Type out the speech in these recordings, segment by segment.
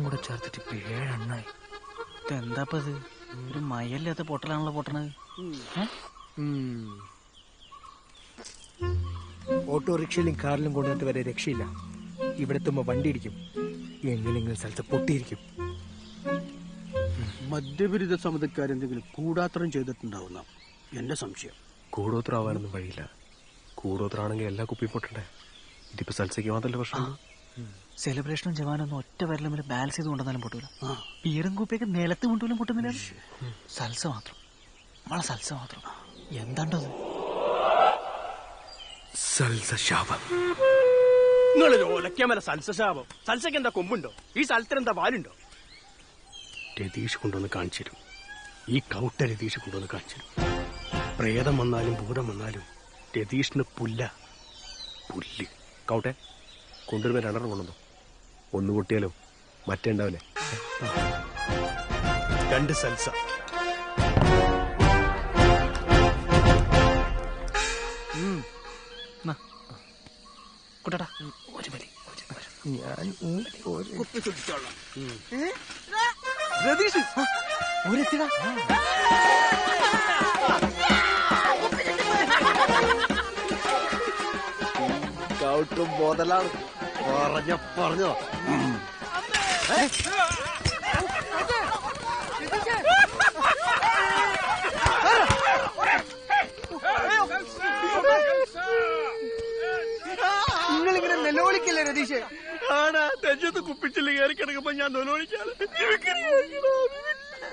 കൂടെ ചേർത്തിട്ട് 7 എണ്ണായി. ഇതെന്താപ്പത്? ഒരു മയല്ലാത്ത പൊട്ടലാണല്ലോ പൊട്ടണത്. ഓട്ടോറിക്ഷയിലും കാറിലും കൊണ്ടുവന്നിട്ട് വരെ രക്ഷയില്ല. ഇവിടെ എത്തുമ്പോ വണ്ടി ഇടിക്കും, എങ്ങനെങ്കിലും സ്ഥലത്ത് പൊട്ടിയിരിക്കും. മദ്യവിരുദ്ധ സമിതിക്കാരെന്തെങ്കിലും കൂടാത്രം ചെയ്തിട്ടുണ്ടാവുന്ന എന്റെ സംശയം. കൂടോത്രാവാനൊന്നും വഴിയില്ല. കൂടോത്രാണെങ്കിൽ എല്ലാ കുപ്പിയും പൊട്ടണ്ടേ. ഇതിപ്പോ സൽസയ്ക്ക് മാത്രമല്ല പ്രശ്നം. സെലിബ്രേഷനും ജവാനൊന്നും ഒറ്റ വരലും ബാലൻസ് ചെയ്ത് കൊണ്ടുവന്നാലും പൊട്ടൂല. ബിയറും കുപ്പിയൊക്കെ നിലത്ത് കൊണ്ടുപോലും പൊട്ടുന്നില്ല. സൽസ മാത്രം, നമ്മളെ സൽസ മാത്രം. എന്താണ്ടത്? സൽസ ശാപം. നിങ്ങളൊരു ഒലക്കാമല സൽസ ശാപം. സൽസയ്ക്ക് എന്താ കൊമ്പുണ്ടോ? ഈ സ്ഥലത്തിന് എന്താ വാലുണ്ടോ? രതീഷ് കൊണ്ടുവന്ന് കാണിച്ചു തരും. ഈ കൗട്ട രതീഷ് കൊണ്ടുവന്ന് കാണിച്ചു തരും. പ്രേതം വന്നാലും ഭൂതം വന്നാലും രതീഷിന് പുല്ല പുല്ല്. കൗട്ടെ കൊണ്ടുവരുമ്പോ 2 കൊണ്ടുവന്നോ. ഒന്ന് പൊട്ടിയാലോ മറ്റേ ഉണ്ടാവില്ലേ? 2 സൽസ. കുട്ടടാ ഒരു മതി. ഞാൻ കുപ്പി ചുറ്റിച്ചോളാം. രതീഷ് ഒരെത്തിടാ. കൗട്ടും ബോധലാണ്. പറഞ്ഞോ നിങ്ങളിങ്ങനെ നിലവിളിക്കല്ലേ രതീഷ്? ആടാ നെഞ്ചത്ത് കുപ്പിച്ചില്ല കയറി കിടക്കുമ്പോ ഞാൻ നിലവിളിക്കാണ്.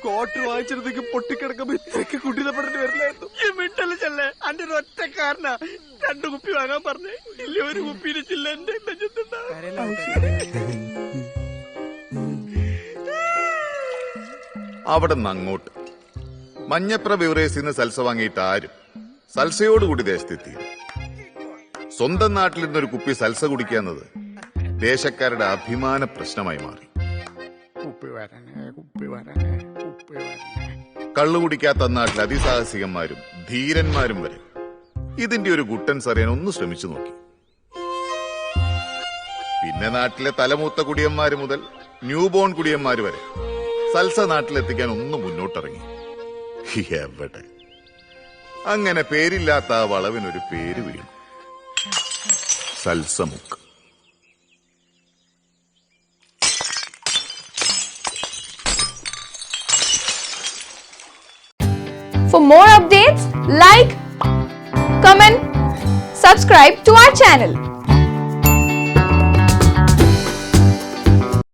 കോട്ട് വാങ്ങിച്ചിടത്തേക്ക് പൊട്ടിക്കിടക്കുമ്പോ ഇത്രയ്ക്ക് കുട്ടിതപ്പെട്ടിട്ട് വരില്ലായിരുന്നു. ഈ മിട്ടല് ചെല്ലേ അന്റെ ഒരു ഒറ്റ കാരനാ 2 കുപ്പി വാങ്ങാൻ പറഞ്ഞേ. ഇല്ല ഒരു കുപ്പിയിലെ ചില്ല എന്റെ നെഞ്ചത്തുണ്ടാവും. അവിടെ നിന്ന് അങ്ങോട്ട് മഞ്ഞപ്ര ബിവറേസിൽ നിന്ന് സൽസ വാങ്ങിയിട്ട് ആരും സൽസയോടുകൂടി ദേശത്തെത്തി. സ്വന്തം നാട്ടിൽ നിന്നൊരു കുപ്പി സൽസ കുടിക്കാന്നത് ദേശക്കാരുടെ അഭിമാന പ്രശ്നമായി മാറി. കള്ളു കുടിക്കാത്ത നാട്ടിൽ അതിസാഹസികന്മാരും ധീരന്മാരും വരെ ഇതിന്റെ ഒരു ഗുട്ടൻസ് അറിയാൻ ഒന്ന് ശ്രമിച്ചു നോക്കി. പിന്നെ നാട്ടിലെ തലമൂത്ത കുടിയന്മാര് മുതൽ ന്യൂബോൺ കുടിയന്മാര് വരെ സൽസ നാട്ടിലെത്തിക്കാൻ ഒന്ന് മുന്നോട്ടിറങ്ങി. എവിടെ അങ്ങനെ പേരില്ലാത്ത ആ വളവിനൊരു പേര് വീണു, സൽസമുക്ക്. For more updates, like, comment, subscribe to our channel.